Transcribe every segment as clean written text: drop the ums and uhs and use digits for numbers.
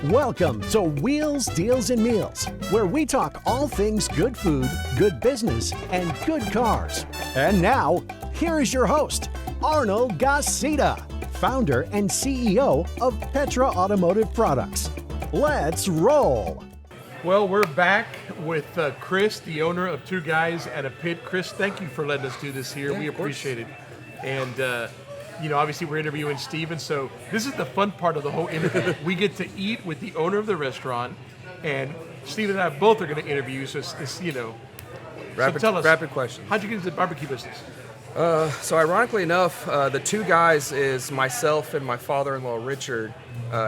Welcome to Wheels, Deals, and Meals, where we talk all things good food, good business, and good cars. And now, here is your host, Arnold Gasita, founder and CEO of Petra Automotive Products. Let's roll. Well, we're back with Chris, the owner of Two Guys at a Pit. Chris, thank you for letting us do this here. We appreciate it. And, obviously we're interviewing Steven, so this is the fun part of the whole interview. We get to eat with the owner of the restaurant, and Steven and I both are going to interview, so it's Rapid, so tell us, rapid question. How'd you get into the barbecue business? So ironically enough, the Two Guys is myself and my father-in-law, Richard.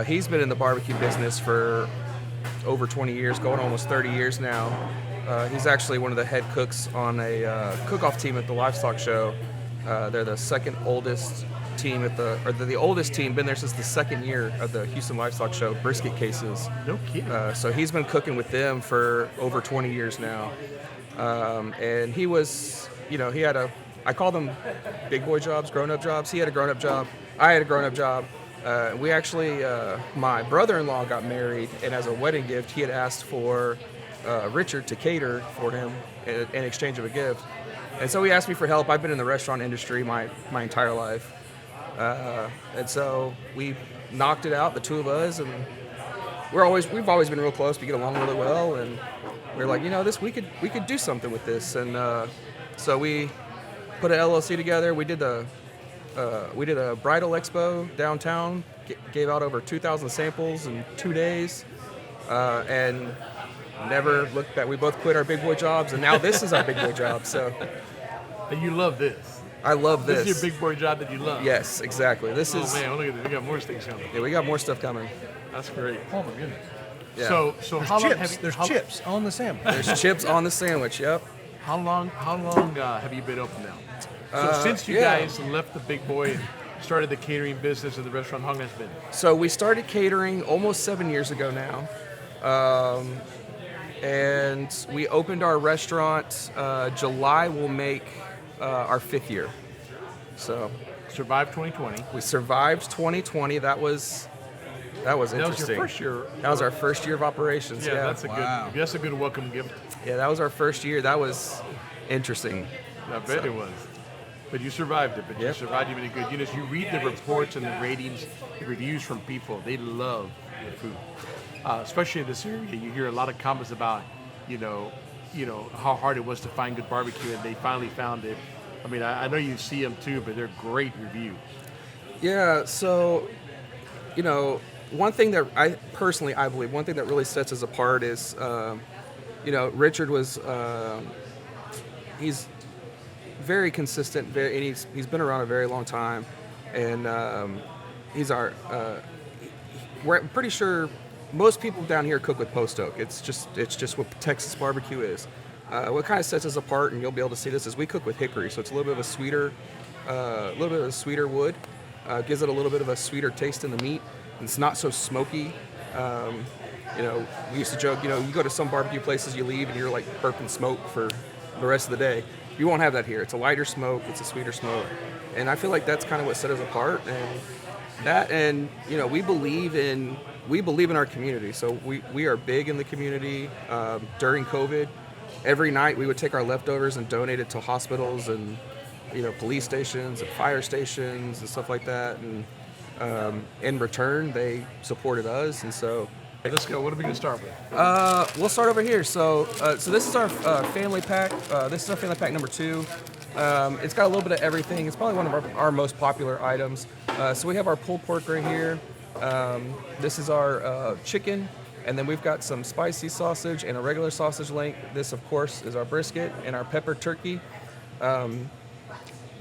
He's been in the barbecue business for over 20 years, going almost 30 years now. He's actually one of the head cooks on a cook-off team at the livestock show. They're the second oldest team they're the oldest team, been there since the second year of the Houston Livestock Show, brisket cases. No kidding. So he's been cooking with them for over 20 years now. And he was, he had I call them big boy jobs, grown-up jobs. He had a grown-up job. I had a grown-up job. We actually, my brother-in-law got married, and as a wedding gift, he had asked for Richard to cater for him in exchange of a gift. And so he asked me for help. I've been in the restaurant industry my entire life. And so we knocked it out, the two of us, and we've always been real close. We get along really well, and we're like, we could do something with this. And so we put an LLC together. We did a bridal expo downtown, gave out over 2,000 samples in 2 days, and never looked back. We both quit our big boy jobs, and now this is our big boy job. So, And you love this. I love this. This is your big boy job that you love. Yes, exactly. Man, look at this. We got more things coming. Yeah, we got more stuff coming. That's great. Oh my goodness. Yeah. So how long have you, There's chips on the sandwich. There's chips on the sandwich. Yep. How long have you been open now? So since you guys left the big boy and started the catering business and the restaurant, how long has it been? So we started catering almost 7 years ago now. And we opened our restaurant. July will make our 5th year. So Survived 2020. we survived 2020. That was interesting. That was your first year. That was our first year of operations. Yeah, That's a good welcome gift. Yeah, that was our first year. That was interesting. I bet it was. But you survived it. You Yep. survived it really good. You read the reports and the ratings, the reviews from people. They love your food, especially in this area. You hear a lot of comments about, how hard it was to find good barbecue, and they finally found it. I mean, I know you see them too, but they're great reviews. Yeah. So, one thing that I believe one thing that really sets us apart is, Richard was, he's very consistent, and he's been around a very long time, and we're pretty sure most people down here cook with post oak. It's just what Texas barbecue is. What kind of sets us apart, and you'll be able to see this, is we cook with hickory, so it's a little bit of a sweeter wood. Gives it a little bit of a sweeter taste in the meat. It's not so smoky. We used to joke, you go to some barbecue places, you leave and you're like burping smoke for the rest of the day. You won't have that here. It's a lighter smoke, it's a sweeter smoke. And I feel like that's kind of what set us apart. And we believe in our community. So we are big in the community. During COVID, every night we would take our leftovers and donate it to hospitals and police stations and fire stations and stuff like that. And in return, they supported us. And so, Let's go. What are we going to start with? we'll start over here. So this is our family pack. This is our family pack number 2. It's got a little bit of everything. It's probably one of our most popular items. So we have our pulled pork right here. This is our chicken. And then we've got some spicy sausage and a regular sausage link. This, of course, is our brisket and our pepper turkey.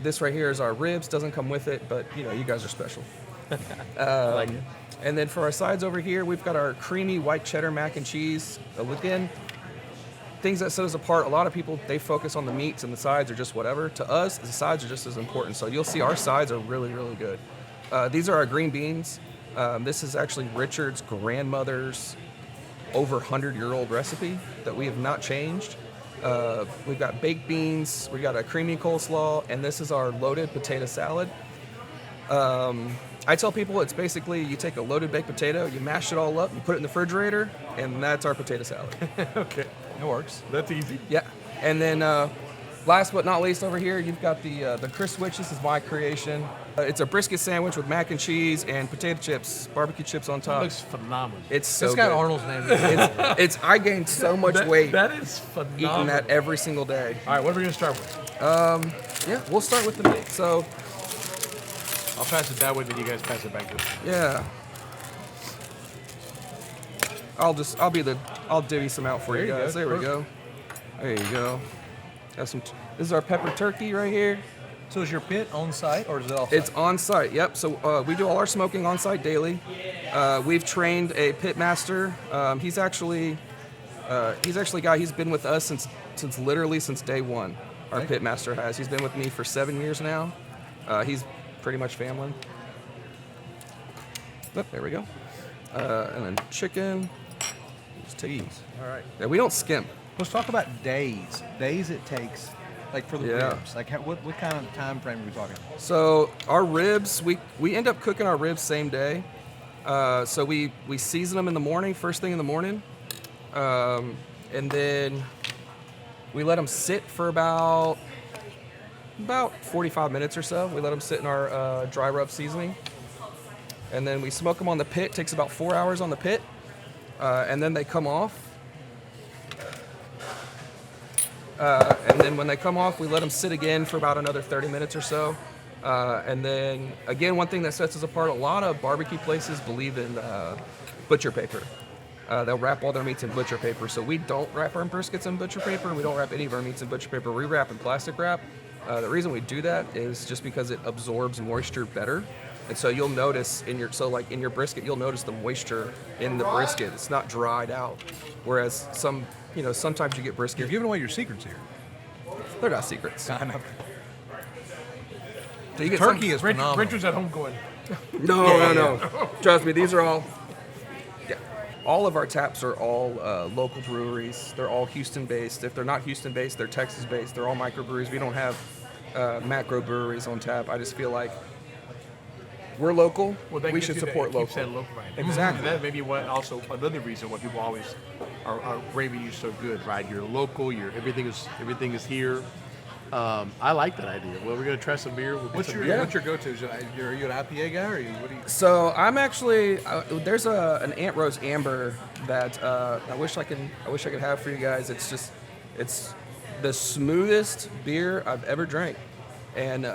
This right here is our ribs. Doesn't come with it, but you guys are special. I like it. And then for our sides over here, we've got our creamy white cheddar mac and cheese. Again, things that set us apart. A lot of people, they focus on the meats and the sides are just whatever. To us, the sides are just as important. So you'll see our sides are really, really good. These are our green beans. This is actually Richard's grandmother's over 100-year-old recipe that we have not changed. We've got baked beans, we got a creamy coleslaw, and this is our loaded potato salad. I tell people it's basically you take a loaded baked potato, you mash it all up, you put it in the refrigerator, and that's our potato salad. Okay. It works. That's easy. Yeah. And then last but not least over here, you've got the Chris Switch. This is my creation. It's a brisket sandwich with mac and cheese and potato chips, barbecue chips on It top. looks phenomenal. It's so It's got good. Arnold's name. It's I gained so much weight That is phenomenal. eating that every single day. All right, what are we going to start with? Yeah, we'll start with the meat. So, I'll pass it that way, then you guys pass it back this way. yeah. I'll divvy some out for There you you guys. go. There we go. There you go. Have some. This is our pepper turkey right here. So is your pit on site or is it off? It's on site. Yep. So we do all our smoking on site daily. We've trained a pit master. He's actually a guy. He's been with us since literally since day one. Our pit master has. He's been with me for 7 years now. He's pretty much family. Oh, there we go. And then chicken. Just take these. All right. Yeah, we don't skim. Let's talk about days. Days it takes, like for the Yeah. ribs. Like what kind of time frame are we talking? So our ribs, we end up cooking our ribs same day. So we season them in the morning, first thing in the morning, and then we let them sit for about 45 minutes or so. We let them sit in our dry rub seasoning, and then we smoke them on the pit. Takes about 4 hours on the pit, and then they come off. And then when they come off, we let them sit again for about another 30 minutes or so. And then, again, one thing that sets us apart, a lot of barbecue places believe in butcher paper. They'll wrap all their meats in butcher paper. So we don't wrap our briskets in butcher paper. We don't wrap any of our meats in butcher paper. We wrap in plastic wrap. The reason we do that is just because it absorbs moisture better. And so you'll notice in your brisket, you'll notice the moisture in the brisket. It's not dried out. Whereas sometimes you get brisket. You're giving away your secrets here. They're not secrets. I know. So you get Turkey is Rich, phenomenal. Richard's at home going, No. Trust me, these are all. Yeah, all of our taps are all local breweries. They're all Houston-based. If they're not Houston-based, they're Texas-based. They're all microbreweries. We don't have macro breweries on tap. I just feel like we're local. well, that We gives should you that- support it keeps local. that local, right? Exactly. And that may be also another reason why people always are raving you so good, right? You're local. Everything is here. I like that idea. Well, we're gonna try some beer. We'll get What's some your beer. what's your go-to? Are you an IPA guy or what do you? So I'm actually there's an Aunt Rose Amber that I wish I could have for you guys. It's the smoothest beer I've ever drank, and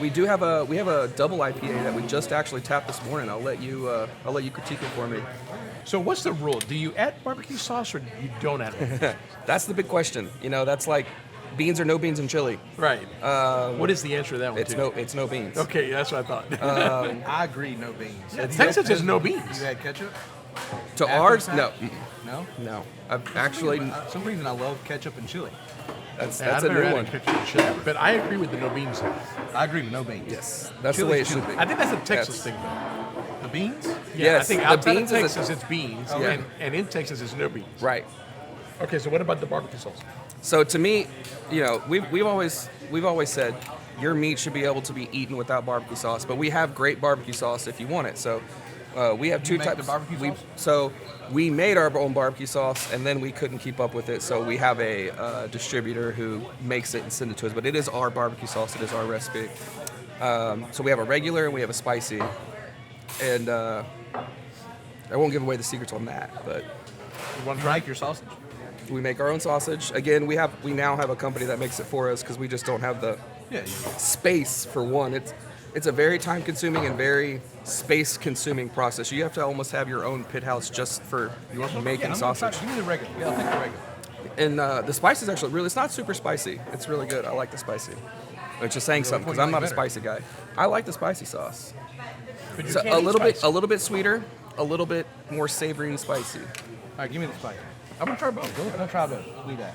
we have a double IPA that we just actually tapped this morning. I'll let you critique it for me. So what's the rule? Do you add barbecue sauce or you don't add it? That's the big question. That's like beans or no beans in chili. Right. What is the answer to that one? It's no beans. Okay, that's what I thought. I agree. No beans. Texas is no beans. You had ketchup? To After ours, the no, fact? No. no. I've actually For some reason I love ketchup and chili. that's Yeah, a I've never new had one. ketchup and chili, but I agree with the no beans. I agree with no beans. Yes, that's the Chili's way it too should big. be. I think that's a Texas Yes. thing, though. The beans? Yeah, Yes, I think the outside beans of is a- Texas, it's beans, Yeah. and in Texas, it's no beans. Right. Okay, so what about the barbecue sauce? So to me, we've always said your meat should be able to be eaten without barbecue sauce, but we have great barbecue sauce if you want it. So we have two make the types. barbecue sauce? So we made our own barbecue sauce, and then we couldn't keep up with it, so we have a distributor who makes it and sends it to us. But it is our barbecue sauce. It is our recipe. So we have a regular and we have a spicy, and I won't give away the secrets on that, but You want to Like your sausage. we make our own sausage. Again, we now have a company that makes it for us because we just don't have the Yeah. space for one. It's a very time-consuming and very space-consuming process. You have to almost have your own pit house just for making I'm gonna try- sausage. Give me the regular. Yeah, I'll take the regular. And the spice is actually it's not super spicy. It's really good. I like the spicy. Which is saying something because I'm not a spicy guy. I like the spicy sauce. But you So can't a eat little spicy. bit sweeter, a little bit more savory and spicy. All right, give me the spicy. I'm gonna try both. I'm gonna try both. Leave that.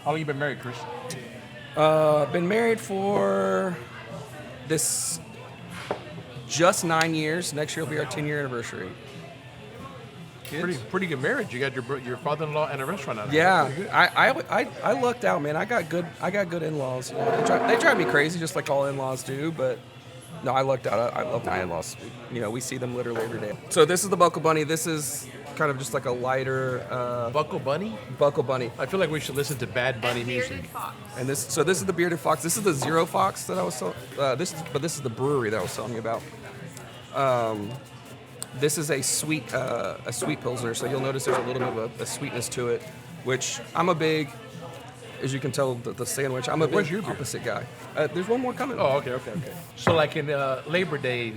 How long you been married, Chris? I've been married for this just 9 years. Next year will be our 10-year anniversary. Kids? Pretty good marriage. You got your father-in-law and a restaurant out of it. Yeah, That's pretty good. I lucked out, man. I got good in-laws. They drive me crazy, just like all in-laws do. But No, I lucked out. I love my in-laws. You know, we see them literally every day. So this is the Buckle Bunny. This is kind of just like a lighter Buckle Bunny? Buckle Bunny. I feel like we should listen to Bad Bunny music. And this is the Bearded Fox. This is the Zero Fox that I was this is the brewery that I was telling you about. This is a sweet pilsner, so you'll notice there's a little bit of a sweetness to it, which I'm a big, as you can tell, the sandwich. I'm a Where's big your beer? opposite guy. There's one more coming. Oh, okay. So like in Labor Day,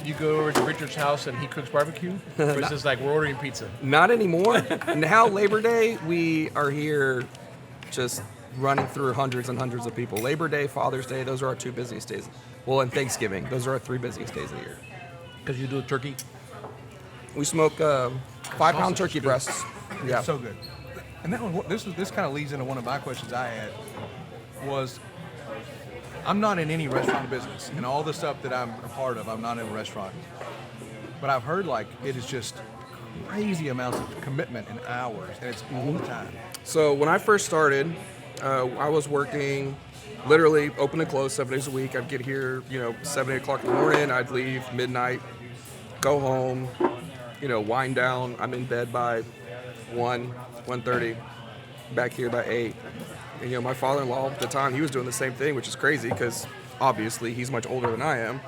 you go over to Richard's house and he cooks barbecue? Or is this like we're ordering pizza? Not anymore. Now Labor Day, we are here just running through hundreds and hundreds of people. Labor Day, Father's Day, those are our 2 busiest days. Well, and Thanksgiving, those are our 3 busiest days of the year. Because you do a turkey? We smoke 5-pound turkey breasts. Yeah. So good. And that was, this kind of leads into one of my questions I had was, I'm not in any restaurant business, and all the stuff that I'm a part of, I'm not in a restaurant. But I've heard like it is just crazy amounts of commitment and hours, and it's all the time. So when I first started, I was working literally open and close 7 days a week. I'd get here, 7, 8 o'clock in the morning. I'd leave midnight, go home, wind down. I'm in bed by 1:30, back here by 8. And, my father-in-law at the time, he was doing the same thing, which is crazy because obviously he's much older than I am.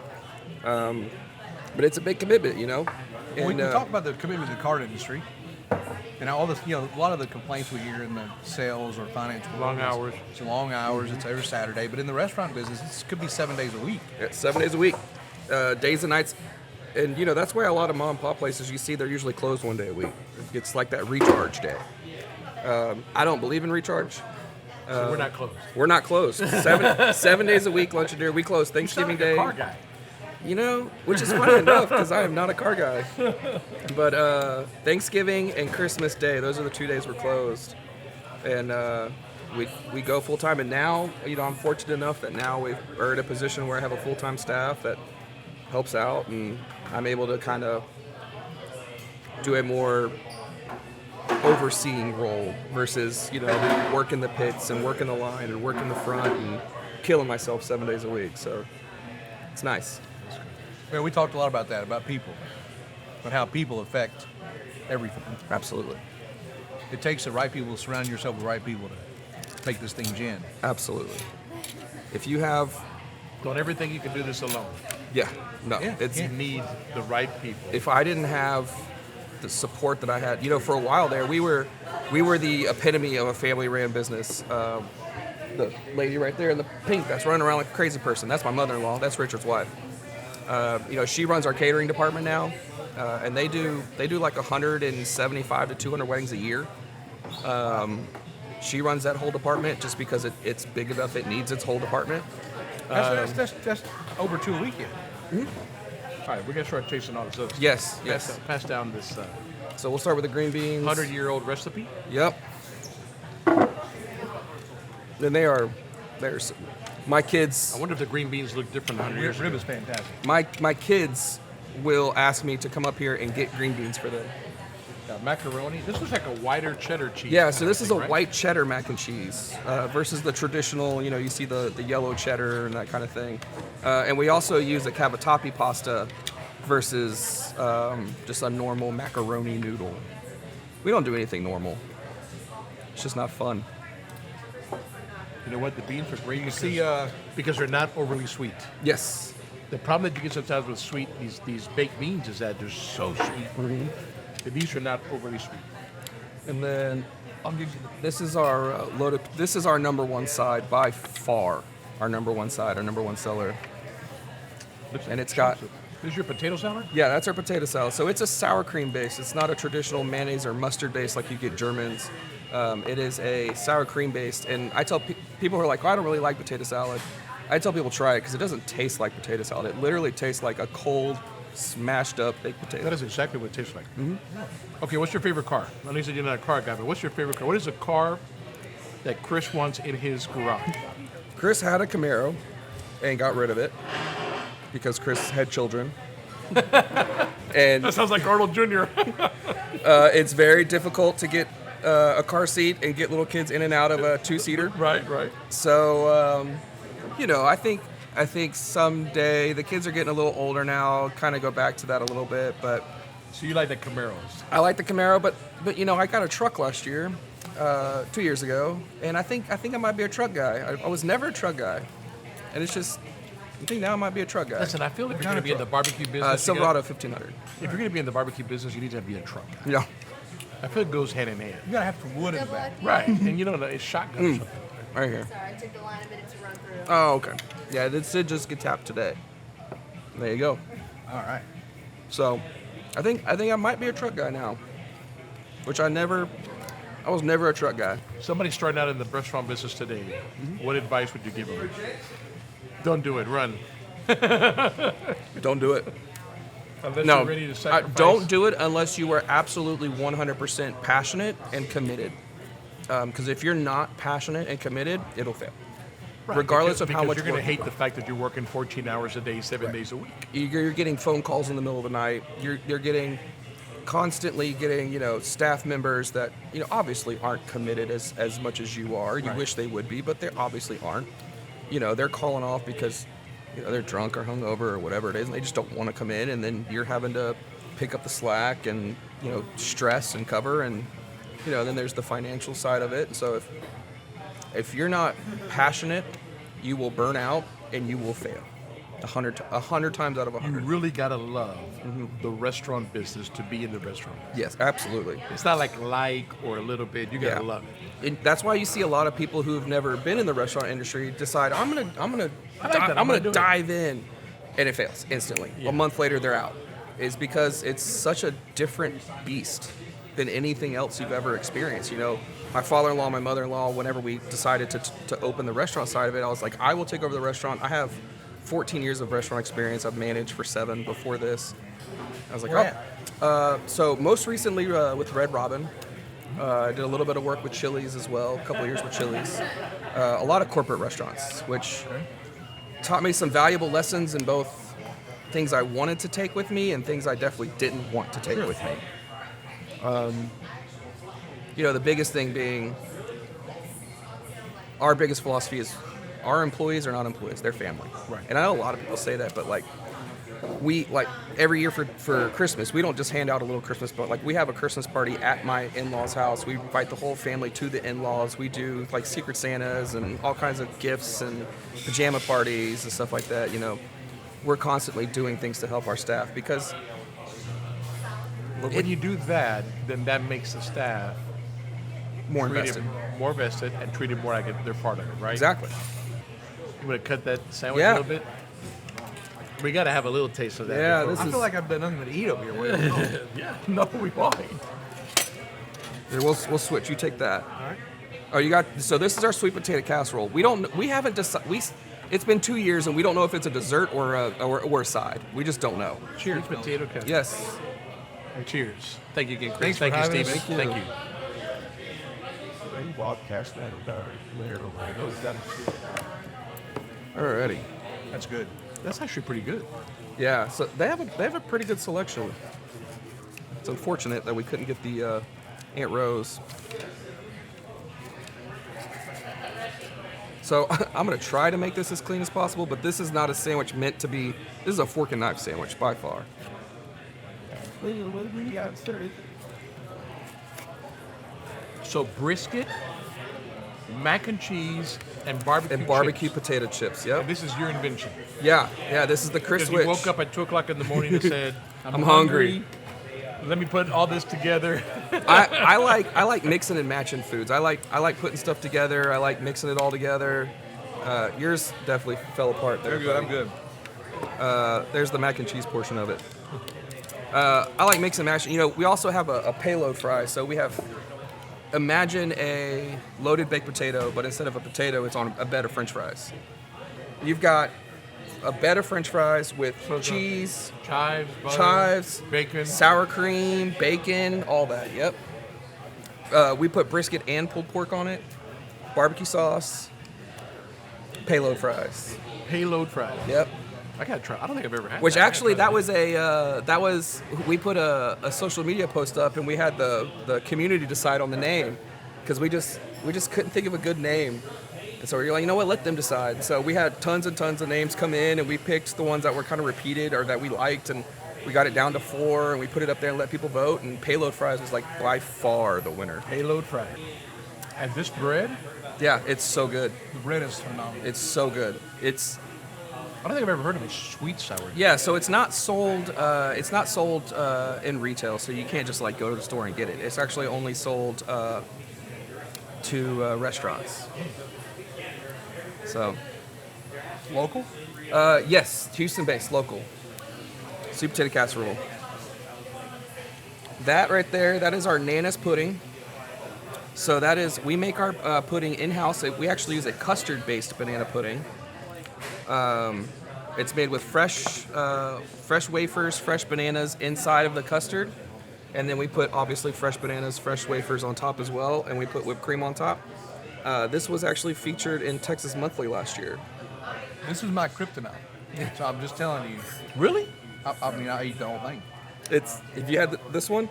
But it's a big commitment, And We talk about the commitment to the card industry. And all this, a lot of the complaints we hear in the sales or financial Long business, hours. It's long hours. It's every Saturday. But in the restaurant business, it could be 7 days a week. Yeah, 7 days a week, days and nights. And, that's why a lot of mom and pop places, you see they're usually closed 1 day a week. It's like that recharge day. I don't believe in recharge. So we're not closed. We're not closed. 7 days a week, lunch and dinner. We close Thanksgiving Day. Car guy. Which is funny enough because I am not a car guy. But Thanksgiving and Christmas Day, those are the 2 days we're closed. And we go full time. And now, I'm fortunate enough that now we're in a position where I have a full-time staff that helps out, and I'm able to kind of do a more overseeing role versus, working the pits and working the line and working the front and killing myself 7 days a week. So it's nice. Well, we talked a lot about that, about people, but how people affect everything. Absolutely. It takes the right people to surround yourself with the right people to make this thing gin. Absolutely. If you have, Don't ever think you can do this alone. yeah, no, Yeah, it's You need the right people. if I didn't have the support that I had, for a while there, we were the epitome of a family-ran business. The lady right there in the pink that's running around like a crazy person, that's my mother-in-law. That's Richard's wife. She runs our catering department now, and they do like 175 to 200 weddings a year. She runs that whole department just because it's big enough. It needs its whole department. That's over 2 a weekend. All right, we're going to start tasting all this other stuff. Yes. Pass down this So we'll start with the green beans. 100-year-old recipe. Yep. And they're my kids. I wonder if the green beans look different 100 years Rib ago. is fantastic. My kids will ask me to come up here and get green beans for them. Macaroni. This was like a whiter cheddar cheese. Yeah, kind so of this is thing, a right? white cheddar mac and cheese versus the traditional, you see the yellow cheddar and that kind of thing. And we also use a cavatappi pasta versus just a normal macaroni noodle. We don't do anything normal. It's just not fun. You know what? The beans are great You because, see, because they're not overly sweet. Yes. The problem that you get sometimes with these baked beans is that they're so sweet. These are not overly sweet. And then this is our this is our number one side by far. Our number one side, our number one seller. And it's got, This is your potato salad? yeah, that's our potato salad. So it's a sour cream base. It's not a traditional mayonnaise or mustard base like you get Germans. It is a sour cream based. And I tell people who are like, oh, I don't really like potato salad. I tell people try it because it doesn't taste like potato salad. It literally tastes like a cold, smashed up baked potato. That is exactly what it tastes like. Okay, what's your favorite car? I know you said you're not a car guy, but what's your favorite car? What is a car that Chris wants in his garage? Chris had a Camaro and got rid of it because Chris had children. And That sounds like Arnold Jr. it's very difficult to get a car seat and get little kids in and out of a two-seater. Right. So, I think I think someday, the kids are getting a little older now, kind of go back to that a little bit, but So you like the Camaros? I like the Camaro, but I got a truck last year, 2 years ago, and I think I might be a truck guy. I was never a truck guy, and it's just, I think now I might be a truck guy. Listen, I feel like if you're going to be in the barbecue business, Silverado 1500. if you're going to be in the barbecue business, you need to be a truck guy. Yeah. I feel it goes hand in hand. You gotta have some wood in the back. Right, and it's shotgun or something. Right here. Sorry, it took the line a minute to run through. Oh, okay. Yeah, this did just get tapped today. There you go. All right. So, I think I might be a truck guy now, which I was never a truck guy. Somebody starting out in the restaurant business today, what advice would you give them? Don't do it. Run. Don't do it. Unless No, you're ready to sacrifice. don't do it unless you are absolutely 100% passionate and committed. Because if you're not passionate and committed, it'll fail. Right, Regardless of how much you're going work to you hate the fact that you're working 14 hours a day, 7 days a week. You're getting phone calls in the middle of the night. You're getting constantly getting staff members that obviously aren't committed as much as you are. You wish they would be, but they obviously aren't. They're calling off because they're drunk or hungover or whatever it is, and they just don't want to come in. And then you're having to pick up the slack and stress and cover, and then there's the financial side of it. And so if you're not passionate, you will burn out and you will fail. 100 times out of 100. You really got to love the restaurant business to be in the restaurant. Yes, absolutely. It's not like or a little bit. You got to love it. And that's why you see a lot of people who've never been in the restaurant industry decide I'm gonna dive in, and it fails instantly. Yeah. A month later, they're out. Is because it's such a different beast than anything else you've ever experienced. My father-in-law, my mother-in-law, whenever we decided to open the restaurant side of it, I was like, I will take over the restaurant. I have 14 years of restaurant experience. I've managed for 7 before this. I was like, so most recently with Red Robin. I did a little bit of work with Chili's as well, a couple of years with Chili's. A lot of corporate restaurants, which taught me some valuable lessons in both things I wanted to take with me and things I definitely didn't want to take with me. The biggest thing being our biggest philosophy is our employees are not employees, they're family. Right. And I know a lot of people say that, but we every year for Christmas, we don't just hand out a little Christmas, but we have a Christmas party at my in-laws' house. We invite the whole family to the in-laws. We do Secret Santas and all kinds of gifts and pajama parties and stuff like that. We're constantly doing things to help our staff because When you do that, then that makes the staff more treat invested. it more vested and treat it more like they're part of it, right? Exactly. You want to cut that sandwich Yeah. a little bit? We got to have a little taste of that. Yeah, before this I is. feel like I've done nothing to eat over here. Yeah, no, we won't. Here, we'll switch. You take that. All right. Oh, you got. So this is our sweet potato casserole. We haven't decided. It's been 2 years and we don't know if it's a dessert or a side. We just don't know. Cheers, potato casserole. Yes. And cheers. Thank you again, Chris. Thanks for Thank you, having us. Stephen. Thank you. Alrighty. That's good. That's actually pretty good. Yeah. So they have a pretty good selection. It's unfortunate that we couldn't get the Aunt Rose. So I'm gonna try to make this as clean as possible, but this is not a sandwich meant to be. This is a fork and knife sandwich by far. So brisket, mac and cheese, and barbecue chips. Potato chips. Yep. And this is your invention. Yeah. This is the Chris Because you switch. woke up at 2 o'clock in the morning and said, I'm hungry. Let me put all this together. I like mixing and matching foods. I like putting stuff together. I like mixing it all together. Yours definitely fell apart there. Very good. I'm good. There's the mac and cheese portion of it. I like mixing and matching. We also have a payload fry. So we have, imagine a loaded baked potato, but instead of a potato, it's on a bed of French fries. You've got a bed of French fries with cheese, Chives, butter, bacon. sour cream, bacon, all that. Yep. We put brisket and pulled pork on it, barbecue sauce, payload fries. Payload fries. Yep. I gotta try. I don't think I've ever had. Which that. actually, we put a social media post up and we had the community decide on the name because we just couldn't think of a good name And so you're like, you know what, let them decide. So we had tons and tons of names come in, and we picked the ones that were kind of repeated or that we liked, and we got it down to 4, and we put it up there and let people vote, and payload fries was like by far the winner. Payload fry. And this bread, Yeah, it's so good. The bread is phenomenal. It's so good. It's I don't think I've ever heard of a sweet sour. yeah. So it's not sold. It's not sold in retail. So you can't just like go to the store and get it. It's actually only sold to restaurants. So Local? yes, Houston-based, local. Sweet potato casserole. That right there, that is our Nana's pudding. So that is, we make our pudding in-house. We actually use a custard-based banana pudding. It's made with fresh wafers, fresh bananas inside of the custard. And then we put, obviously, fresh bananas, fresh wafers on top as well. And we put whipped cream on top. This was actually featured in Texas Monthly last year. This is my kryptonite. So I'm just telling you. Really? I mean, I eat the whole thing. It's, if you had this one,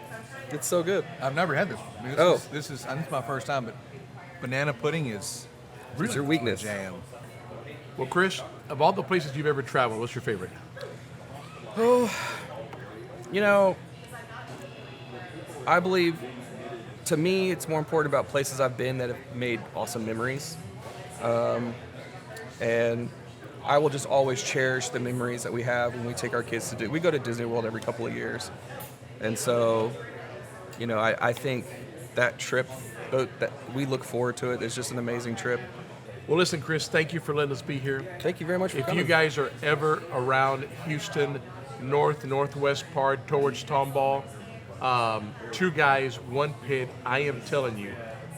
it's so good. I've never had this one. I mean, this is my first time, but banana pudding is It's your weakness. jam. Well, Chris, of all the places you've ever traveled, what's your favorite? You know, I believe, to me, it's more important about places I've been that have made awesome memories. And I will just always cherish the memories that we have when we take our kids to do. We go to Disney World every couple of years. And so, you know, I think that trip, that we look forward to it. It's just an amazing trip. Well, listen, Chris, thank you for letting us be here. Thank you very much for If coming. you guys are ever around Houston, northwest part towards Tomball, 2 guys, 1 pit, I am telling you,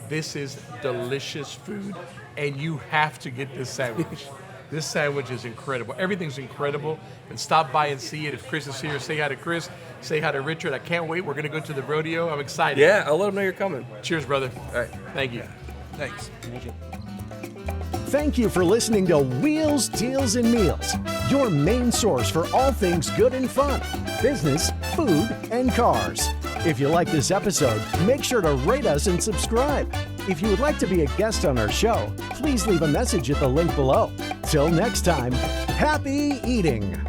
this is delicious food, and you have to get this sandwich. This sandwich is incredible. Everything's incredible. And stop by and see it. If Chris is here, say hi to Chris. Say hi to Richard. I can't wait. We're going to go to the rodeo. I'm excited. Yeah, I'll let them know you're coming. Cheers, brother. All right. Thank you. Thanks. Thank you for listening to Wheels, Deals, and Meals, your main source for all things good and fun, business, food, and cars. If you like this episode, make sure to rate us and subscribe. If you would like to be a guest on our show, please leave a message at the link below. Till next time, happy eating.